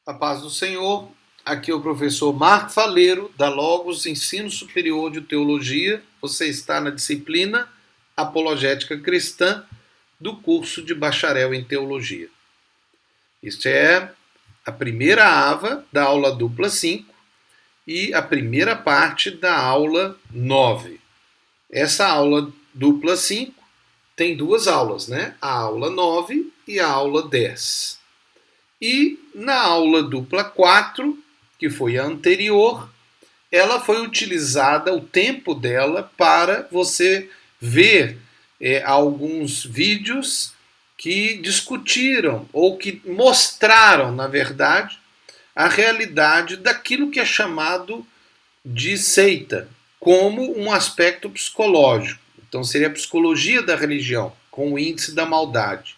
A paz do Senhor, aqui é o professor Marco Faleiro, da Logos Ensino Superior de Teologia. Você está na disciplina Apologética Cristã do curso de Bacharel em Teologia. Este é a primeira AVA da aula dupla 5 e a primeira parte da aula 9. Essa aula dupla 5 tem duas aulas, né? A aula 9 e a aula 10. E na aula dupla 4, que foi a anterior, ela foi utilizada, o tempo dela, para você ver alguns vídeos que discutiram ou que mostraram, na verdade, a realidade daquilo que é chamado de seita, como um aspecto psicológico. Então seria a psicologia da religião, com o índice da maldade.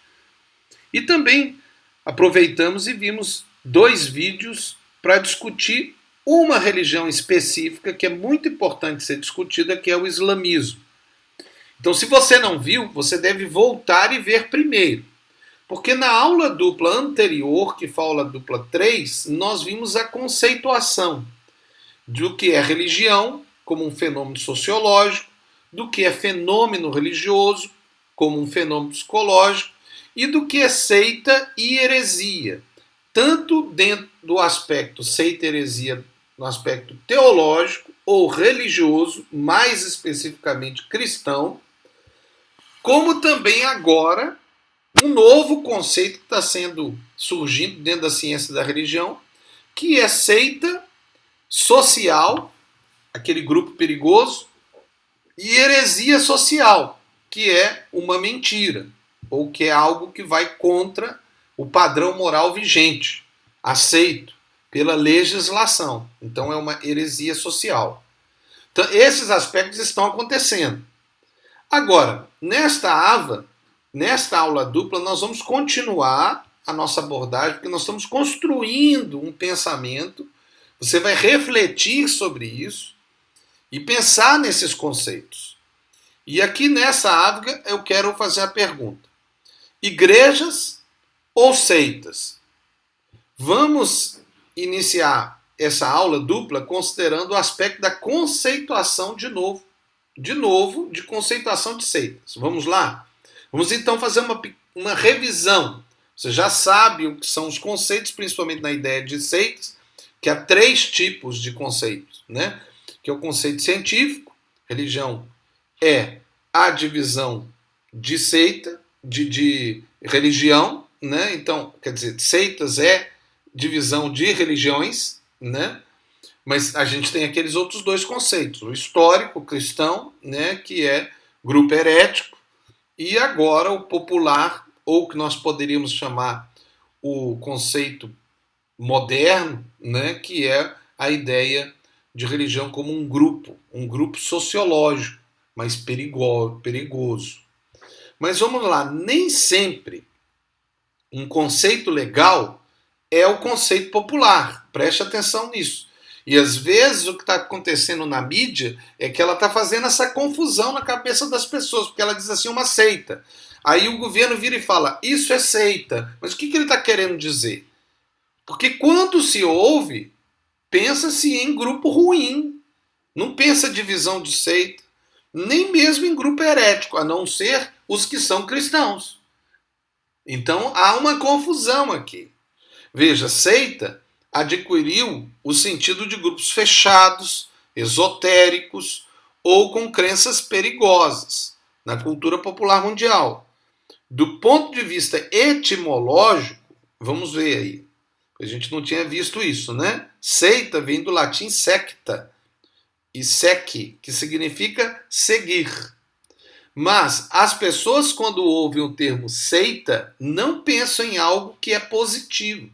E também aproveitamos e vimos dois vídeos para discutir uma religião específica que é muito importante ser discutida, que é o islamismo. Então, se você não viu, você deve voltar e ver primeiro. Porque na aula dupla anterior, que foi a aula dupla 3, nós vimos a conceituação do que é religião como um fenômeno sociológico, do que é fenômeno religioso como um fenômeno psicológico e do que é seita e heresia, tanto dentro do aspecto seita e heresia no aspecto teológico ou religioso, mais especificamente cristão, como também agora um novo conceito que está surgindo dentro da ciência da religião, que é seita social, aquele grupo perigoso, e heresia social, que é uma mentira, ou que é algo que vai contra o padrão moral vigente, aceito pela legislação. Então é uma heresia social. Então, esses aspectos estão acontecendo. Agora, nesta aula dupla, nós vamos continuar a nossa abordagem, porque nós estamos construindo um pensamento. Você vai refletir sobre isso e pensar nesses conceitos. E aqui nessa ávega eu quero fazer a pergunta: igrejas ou seitas? Vamos iniciar essa aula dupla considerando o aspecto da conceituação de conceituação de seitas. Vamos lá? Vamos então fazer uma revisão. Você já sabe o que são os conceitos, principalmente na ideia de seitas, que há 3 tipos de conceitos, né? Que é o conceito científico, religião é a divisão de seita, de religião, né? Então, quer dizer, seitas é divisão de religiões, né? Mas a gente tem aqueles outros 2 conceitos, o histórico, o cristão, né? Que é grupo herético, e agora o popular, ou que nós poderíamos chamar o conceito moderno, né? Que é a ideia de religião como um grupo sociológico, mas perigoso. Mas vamos lá, nem sempre um conceito legal é o conceito popular. Preste atenção nisso. E às vezes o que está acontecendo na mídia é que ela está fazendo essa confusão na cabeça das pessoas, porque ela diz assim, uma seita. Aí o governo vira e fala, isso é seita. Mas o que ele está querendo dizer? Porque quando se ouve, pensa-se em grupo ruim. Não pensa divisão de seita, nem mesmo em grupo herético, a não ser os que são cristãos. Então há uma confusão aqui. Veja, seita adquiriu o sentido de grupos fechados, esotéricos ou com crenças perigosas na cultura popular mundial. Do ponto de vista etimológico, vamos ver aí. A gente não tinha visto isso, né? Seita vem do latim secta e sec, que significa seguir. Mas as pessoas, quando ouvem o termo seita, não pensam em algo que é positivo.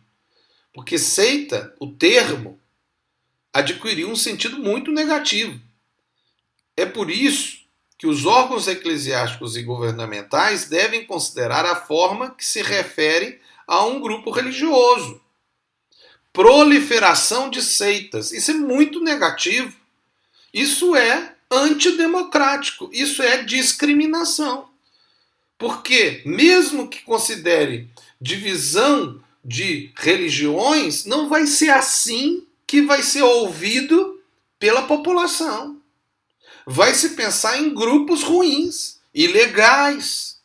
Porque seita, o termo, adquiriu um sentido muito negativo. É por isso que os órgãos eclesiásticos e governamentais devem considerar a forma que se refere a um grupo religioso. Proliferação de seitas. Isso é muito negativo. Isso é antidemocrático. Isso é discriminação. Porque, mesmo que considere divisão de religiões, não vai ser assim que vai ser ouvido pela população. Vai se pensar em grupos ruins, ilegais,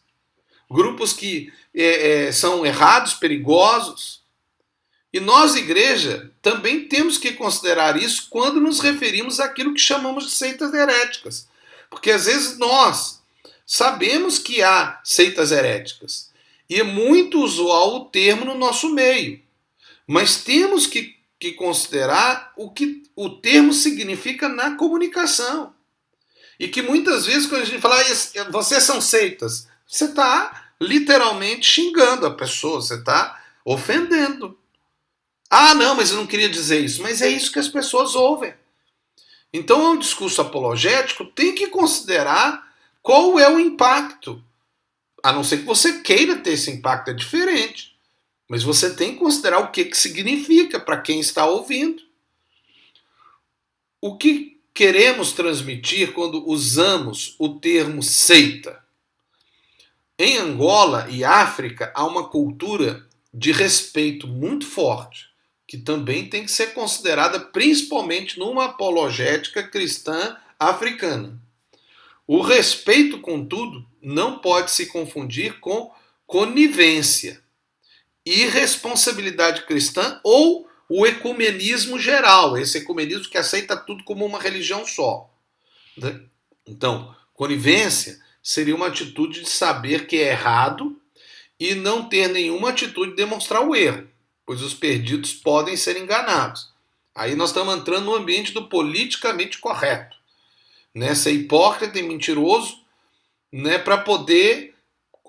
grupos que são errados, perigosos. E nós, igreja, também temos que considerar isso quando nos referimos àquilo que chamamos de seitas heréticas. Porque às vezes nós sabemos que há seitas heréticas e é muito usual o termo no nosso meio. Mas temos que considerar o que o termo significa na comunicação. E que muitas vezes quando a gente fala, vocês são seitas, você está literalmente xingando a pessoa, você está ofendendo. Ah, não, mas eu não queria dizer isso. Mas é isso que as pessoas ouvem. Então, o discurso apologético tem que considerar qual é o impacto. A não ser que você queira ter esse impacto, é diferente. Mas você tem que considerar o que significa para quem está ouvindo. O que queremos transmitir quando usamos o termo seita? Em Angola e África há uma cultura de respeito muito forte, que também tem que ser considerada principalmente numa apologética cristã africana. O respeito, contudo, não pode se confundir com conivência, irresponsabilidade cristã ou o ecumenismo geral, esse ecumenismo que aceita tudo como uma religião só. Então, conivência seria uma atitude de saber que é errado e não ter nenhuma atitude de demonstrar o erro, pois os perdidos podem ser enganados. Aí nós estamos entrando no ambiente do politicamente correto. Né? Ser hipócrita e mentiroso, né, para poder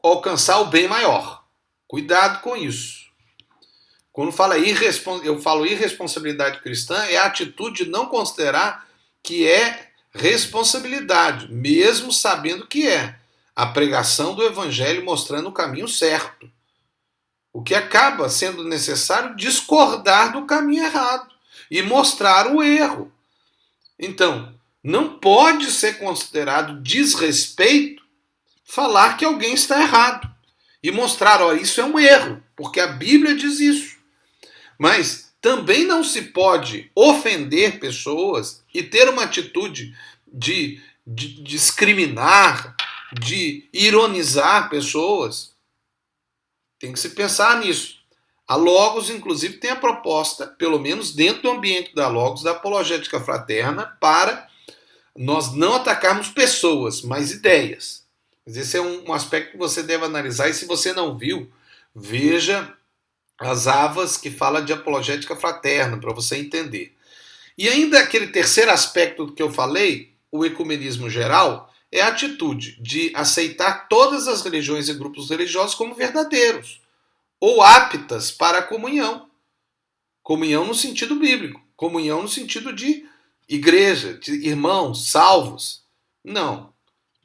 alcançar o bem maior. Cuidado com isso. Quando eu falo irresponsabilidade cristã, é a atitude de não considerar que é responsabilidade, mesmo sabendo que é a pregação do evangelho mostrando o caminho certo. O que acaba sendo necessário discordar do caminho errado e mostrar o erro. Então, não pode ser considerado desrespeito falar que alguém está errado e mostrar, ó, isso é um erro, porque a Bíblia diz isso. Mas também não se pode ofender pessoas e ter uma atitude de discriminar, de ironizar pessoas. Tem que se pensar nisso. A Logos, inclusive, tem a proposta, pelo menos dentro do ambiente da Logos, da apologética fraterna, para nós não atacarmos pessoas, mas ideias. Esse é um aspecto que você deve analisar, e se você não viu, veja as avas que fala de apologética fraterna, para você entender. E ainda aquele terceiro aspecto que eu falei, o ecumenismo geral, é a atitude de aceitar todas as religiões e grupos religiosos como verdadeiros, ou aptas para a comunhão. Comunhão no sentido bíblico, comunhão no sentido de igreja, de irmãos, salvos. Não.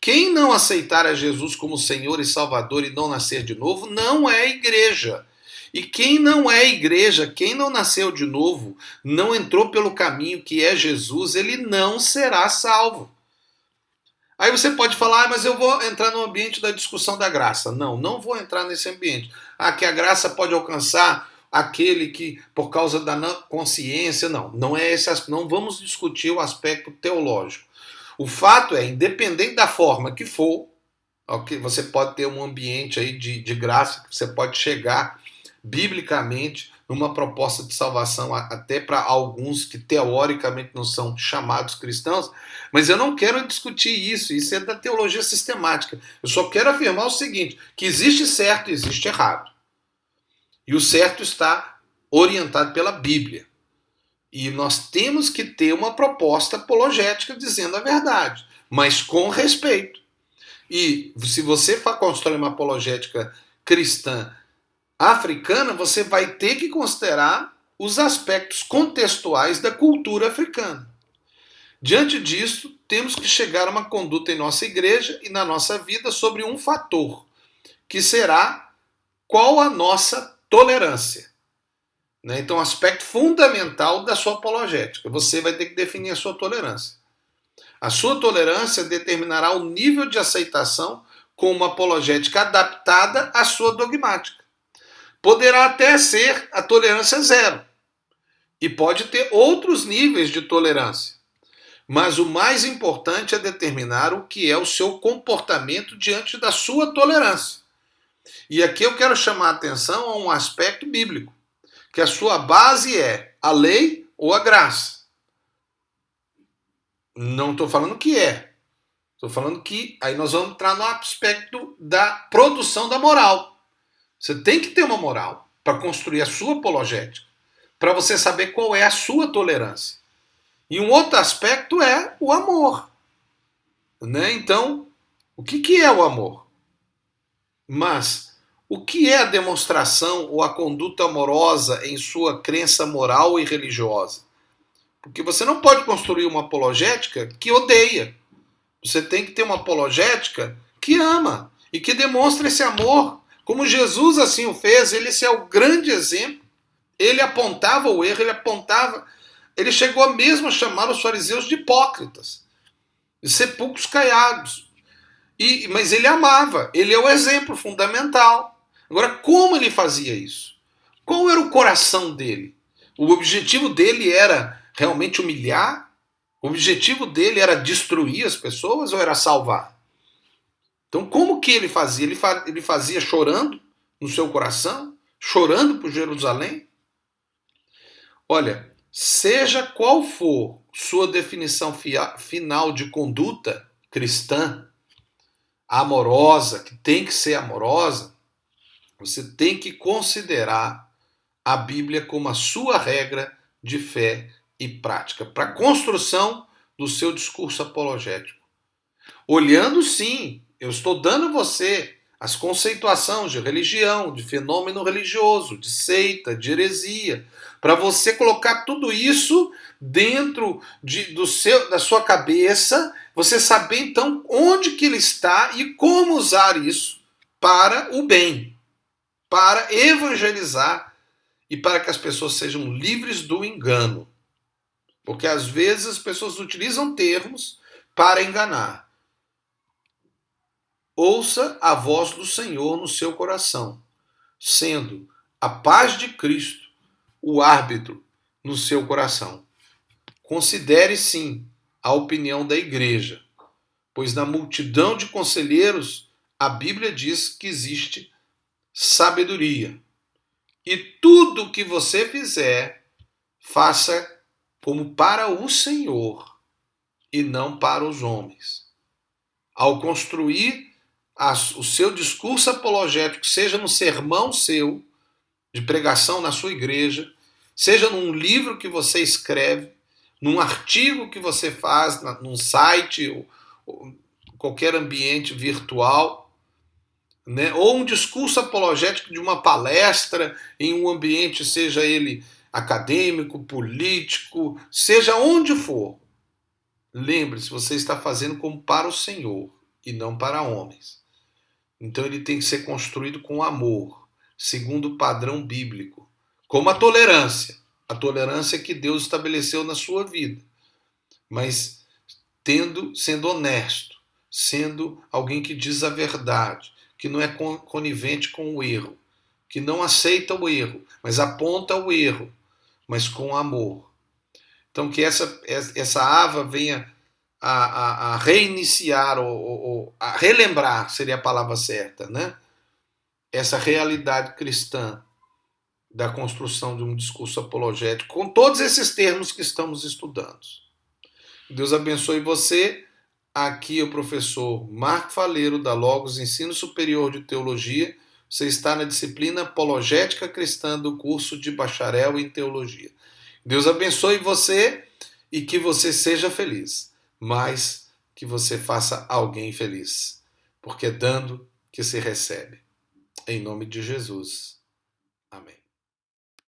Quem não aceitar a Jesus como Senhor e Salvador e não nascer de novo, não é igreja. E quem não é igreja, quem não nasceu de novo, não entrou pelo caminho que é Jesus, ele não será salvo. Aí você pode falar, mas eu vou entrar no ambiente da discussão da graça. Não, não vou entrar nesse ambiente. Que a graça pode alcançar aquele que, por causa da consciência, não é esse, não vamos discutir o aspecto teológico. O fato é, independente da forma que for, okay, você pode ter um ambiente aí de graça, que você pode chegar biblicamente numa proposta de salvação até para alguns que teoricamente não são chamados cristãos, mas eu não quero discutir isso é da teologia sistemática. Eu só quero afirmar o seguinte, que existe certo e existe errado. E o certo está orientado pela Bíblia. E nós temos que ter uma proposta apologética dizendo a verdade, mas com respeito. E se você constrói uma apologética cristã africana, você vai ter que considerar os aspectos contextuais da cultura africana. Diante disso, temos que chegar a uma conduta em nossa igreja e na nossa vida sobre um fator, que será qual a nossa tolerância. Então, aspecto fundamental da sua apologética. Você vai ter que definir a sua tolerância. A sua tolerância determinará o nível de aceitação com uma apologética adaptada à sua dogmática. Poderá até ser a tolerância zero. E pode ter outros níveis de tolerância. Mas o mais importante é determinar o que é o seu comportamento diante da sua tolerância. E aqui eu quero chamar a atenção a um aspecto bíblico, que a sua base é a lei ou a graça. Não estou falando que é. Estou falando que aí nós vamos entrar no aspecto da produção da moral. Você tem que ter uma moral para construir a sua apologética, para você saber qual é a sua tolerância. E um outro aspecto é o amor. Né? Então, o que é o amor? Mas o que é a demonstração ou a conduta amorosa em sua crença moral e religiosa? Porque você não pode construir uma apologética que odeia. Você tem que ter uma apologética que ama e que demonstra esse amor. Como Jesus assim o fez, ele esse é o grande exemplo. Ele apontava o erro, ele chegou mesmo a chamar os fariseus de hipócritas, de sepulcros caiados. Mas ele amava, ele é o exemplo fundamental. Agora, como ele fazia isso? Qual era o coração dele? O objetivo dele era realmente humilhar? O objetivo dele era destruir as pessoas ou era salvar? Então, como que ele fazia? Ele fazia chorando no seu coração? Chorando por Jerusalém? Olha, seja qual for sua definição final de conduta cristã, amorosa, que tem que ser amorosa, você tem que considerar a Bíblia como a sua regra de fé e prática para a construção do seu discurso apologético. Olhando, sim, eu estou dando a você as conceituações de religião, de fenômeno religioso, de seita, de heresia, para você colocar tudo isso dentro da sua cabeça, você saber então onde que ele está e como usar isso para o bem, para evangelizar e para que as pessoas sejam livres do engano. Porque às vezes as pessoas utilizam termos para enganar. Ouça a voz do Senhor no seu coração, sendo a paz de Cristo o árbitro no seu coração. Considere sim a opinião da igreja, pois na multidão de conselheiros a Bíblia diz que existe sabedoria. E tudo o que você fizer, faça como para o Senhor e não para os homens. Ao construir o seu discurso apologético, seja no sermão seu, de pregação na sua igreja, seja num livro que você escreve, num artigo que você faz, num site, ou qualquer ambiente virtual, né? Ou um discurso apologético de uma palestra em um ambiente, seja ele acadêmico, político, seja onde for. Lembre-se, você está fazendo como para o Senhor e não para homens. Então ele tem que ser construído com amor, segundo o padrão bíblico, como a tolerância que Deus estabeleceu na sua vida, mas sendo honesto, sendo alguém que diz a verdade, que não é conivente com o erro, que não aceita o erro, mas aponta o erro, mas com amor. Então que essa Ava venha a reiniciar, ou a relembrar, seria a palavra certa, né? Essa realidade cristã da construção de um discurso apologético, com todos esses termos que estamos estudando. Deus abençoe você. Aqui é o professor Marco Faleiro, da Logos Ensino Superior de Teologia. Você está na disciplina Apologética Cristã do curso de Bacharel em Teologia. Deus abençoe você e que você seja feliz, mas que você faça alguém feliz, porque é dando que se recebe. Em nome de Jesus. Amém.